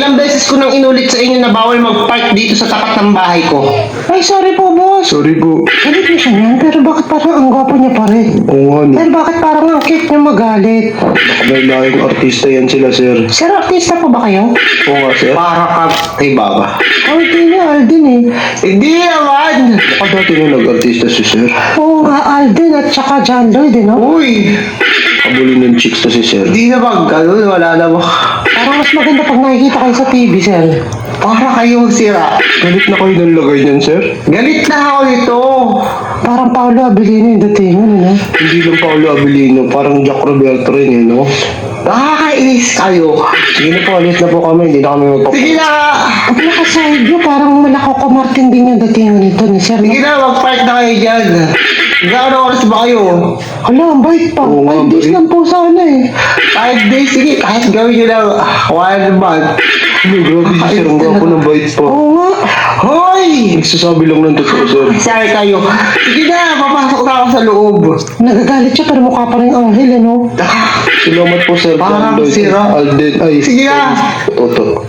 Ilang beses ko nang inulit sa inyo na bawal mag-park dito sa tapat ng bahay ko. Ay, sorry po, boss. Sorry po. Galit niya siya niyan, pero bakit parang ang gwapo niya pa rin? Oo nga, no. Pero bakit parang ang cute niya magalit? Baka may laking artista yan sila, sir. Sir, artista pa ba kayo? Oo nga, sir. Para ka kay Baba. Alden niya, Alden eh. Hindi naman! Baka dati nung nag-artista si sir. Oo nga, Alden at saka John Lloyd eh, no? Uy! Kabulin ng chicks to si sir. Hindi naman ganun, wala naman. Parang mas maganda pag nakikita kayo sa TV, sir. Para kayo sira. Galit na kayo ng lagay niyan, sir? Galit na ako nito. Parang Paolo Abilino yung datingan, ano? Hindi lang Paolo Abilino, parang Jack Roberto rin, eh, no? Nakakainis kayo. Sige na po, alis na po kami. Hindi na kami Sige na! Pag nakaside nyo, parang malako Martin din yung datingan nito ni sir. Sige na, mag-park na kayo dyan. Gano'ng oras ba kayo? Hala, ang bait pa. Oo nga, 5 days bait. lang po sana eh. 5 days, sige, kahit gawin nyo lang 1 month. Ano, grabe si sir. Ang gwapo ng bait pa. Oo nga. Hoy! Nagsasabi lang ng totoo, sir. Sorry kayo. Sige na, papasok na ako sa loob. Nagagalit siya pero mukha pa rin anghel, ano? Salamat po, sir. Parang John Lloyd, sira. Alden, ay. Sige na. Toto.